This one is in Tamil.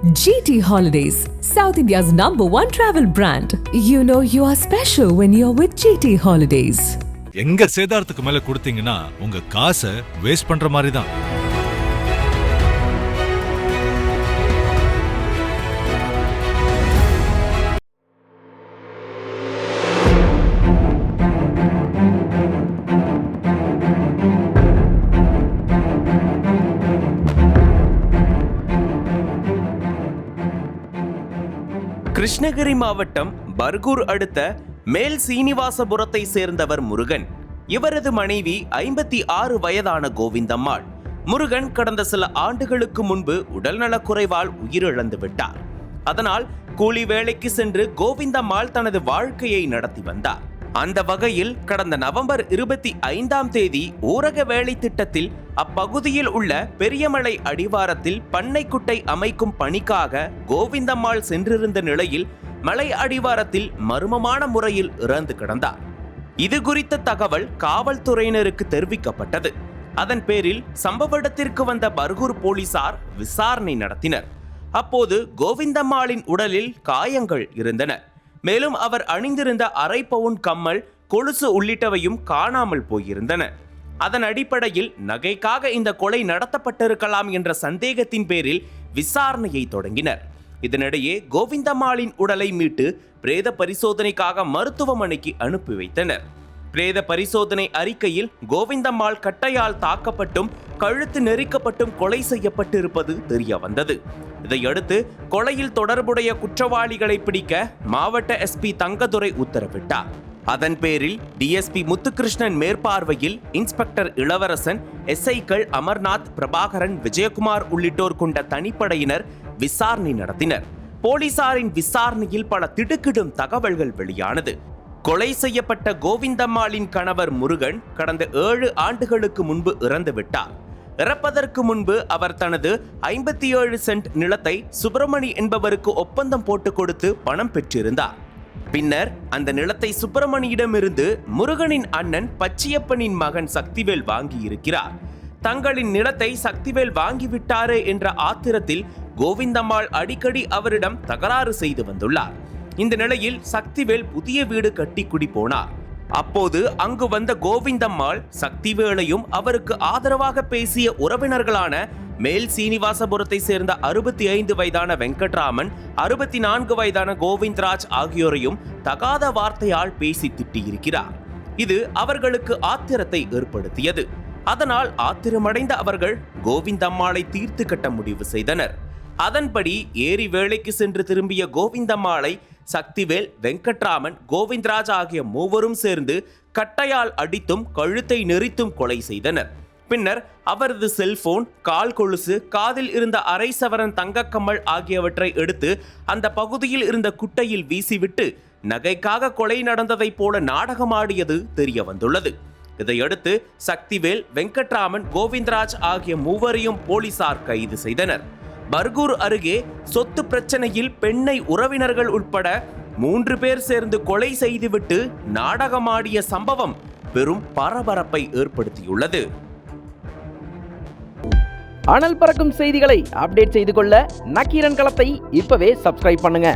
GT Holidays, South India's #1 travel brand. You know you are special when you're with GT Holidays. எங்க சேதாரத்துக்கு மேல கொடுத்தீங்கன்னா உங்க காசை வேஸ்ட் பண்ற மாதிரி தான். கிருஷ்ணகிரி மாவட்டம் பர்கூர் அடுத்த மேல் சீனிவாசபுரத்தை சேர்ந்தவர் முருகன். இவரது மனைவி 56 வயதான கோவிந்தம்மாள். முருகன் கடந்த சில ஆண்டுகளுக்கு முன்பு உடல்நலக்குறைவால் உயிரிழந்து விட்டார். அதனால் கூலி வேலைக்கு சென்று கோவிந்தம்மாள் தனது வாழ்க்கையை நடத்தி வந்தார். அந்த வகையில் கடந்த நவம்பர் 25ஆம் தேதி ஊரக வேலை திட்டத்தில் அப்பகுதியில் உள்ள பெரியமலை அடிவாரத்தில் பண்ணைக்குட்டை அமைக்கும் பணிக்காக கோவிந்தம்மாள் சென்றிருந்த நிலையில் மலை அடிவாரத்தில் மர்மமான முறையில் இறந்து கிடந்தார். இது குறித்த தகவல் காவல்துறையினருக்கு தெரிவிக்கப்பட்டது. அதன் பேரில் சம்பவ இடத்திற்கு வந்த பர்கூர் போலீசார் விசாரணை நடத்தினர். அப்போது கோவிந்தம்மாளின் உடலில் காயங்கள் இருந்தன. மேலும் அவர் அணிந்திருந்த அரை பவுன் கம்மல், கொலுசு உள்ளிட்டவையும் காணாமல் போயிருந்தன. அதன் அடிப்படையில் நகைக்காக இந்த கொலை நடத்தப்பட்டிருக்கலாம் என்ற சந்தேகத்தின் பேரில் விசாரணையை தொடங்கினர். இதனிடையே கோவிந்தம்மாளின் உடலை மீட்டு பிரேத பரிசோதனைக்காக மருத்துவமனைக்கு அனுப்பி வைத்தனர். பிரேத பரிசோதனை அறிக்கையில் கோவிந்தம்மாள் கட்டையால் தாக்கப்பட்டும் கழுத்து நெரிக்கப்பட்டும் கொலை செய்யப்பட்டிருப்பது தெரிய வந்தது. இதையடுத்து கொலையில் தொடர்புடைய குற்றவாளிகளை பிடிக்க மாவட்ட எஸ்பி தங்கதுரை உத்தரவிட்டார். அதன் பேரில் டிஎஸ்பி முத்துகிருஷ்ணன் மேற்பார்வையில் இன்ஸ்பெக்டர் இளவரசன், எஸ்ஐக்கள் அமர்நாத், பிரபாகரன், விஜயகுமார் உள்ளிட்டோர் கொண்ட தனிப்படையினர் விசாரணை நடத்தினர். போலீசாரின் விசாரணையில் பல திடுக்கிடும் தகவல்கள் வெளியானது. கொலை செய்யப்பட்ட கோவிந்தம்மாளின் கணவர் முருகன் கடந்த 7 ஆண்டுகளுக்கு முன்பு இறந்து விட்டார். இறப்பதற்கு முன்பு அவர் தனது 57 சென்ட் நிலத்தை சுப்பிரமணி என்பவருக்கு ஒப்பந்தம் போட்டு கொடுத்து பணம் பெற்றிருந்தார். பின்னர் அந்த நிலத்தை சுப்பிரமணியிடமிருந்து முருகனின் அண்ணன் பச்சியப்பனின் மகன் சக்திவேல் வாங்கி இருக்கிறார். தங்களின் நிலத்தை சக்திவேல் வாங்கிவிட்டாரே என்ற ஆத்திரத்தில் கோவிந்தம்மாள் அடிக்கடி அவரிடம் தகராறு செய்து வந்துள்ளார். இந்த நிலையில் சக்திவேல் புதிய வீடு கட்டி குடி போனார். அப்போது அங்கு வந்த கோவிந்தம்மாள் சக்திவேலையும் அவருக்கு ஆதரவாக பேசிய உறவினர்களான மேல் சீனிவாசபுரத்தை சேர்ந்த 65 வயதான வெங்கட்ராமன், 64 வயதான கோவிந்தராஜ் ஆகியோரையும் தகாத வார்த்தையால் பேசி திட்டியிருக்கிறார். இது அவர்களுக்கு ஆத்திரத்தை ஏற்படுத்தியது. அதனால் ஆத்திரமடைந்த அவர்கள் கோவிந்தம்மாளை தீர்த்து கட்ட முடிவு செய்தனர். அதன்படி ஏரி வேலைக்கு சென்று திரும்பிய கோவிந்தம்மாளை சக்திவேல், வெங்கட்ராமன், கோவிந்தராஜ் ஆகிய மூவரும் சேர்ந்து கட்டையால் அடித்தும் கழுத்தை நெரித்தும் கொலை செய்தனர். பின்னர் அவரது செல்போன், கால் கொலுசு, காதில் இருந்த அரை சவரன் தங்கக்கம்மல் ஆகியவற்றை எடுத்து அந்த பகுதியில் இருந்த குட்டையில் வீசிவிட்டு நகைக்காக கொலை நடந்ததைப் போல நாடகமாடியது தெரிய வந்துள்ளது. இதையடுத்து சக்திவேல், வெங்கட்ராமன், கோவிந்தராஜ் ஆகிய மூவரையும் போலீசார் கைது செய்தனர். பர்கூர் அருகே சொத்து பிரச்சனையில் பெண்ணை உறவினர்கள் உட்பட 3 பேர் சேர்ந்து கொலை செய்துவிட்டு நாடகமாடிய சம்பவம் பெரும் பரபரப்பை ஏற்படுத்தியுள்ளது. அனல் பறக்கும் செய்திகளை அப்டேட் செய்து கொள்ள நக்கீரன் களத்தை இப்பவே சப்ஸ்கிரைப் பண்ணுங்க.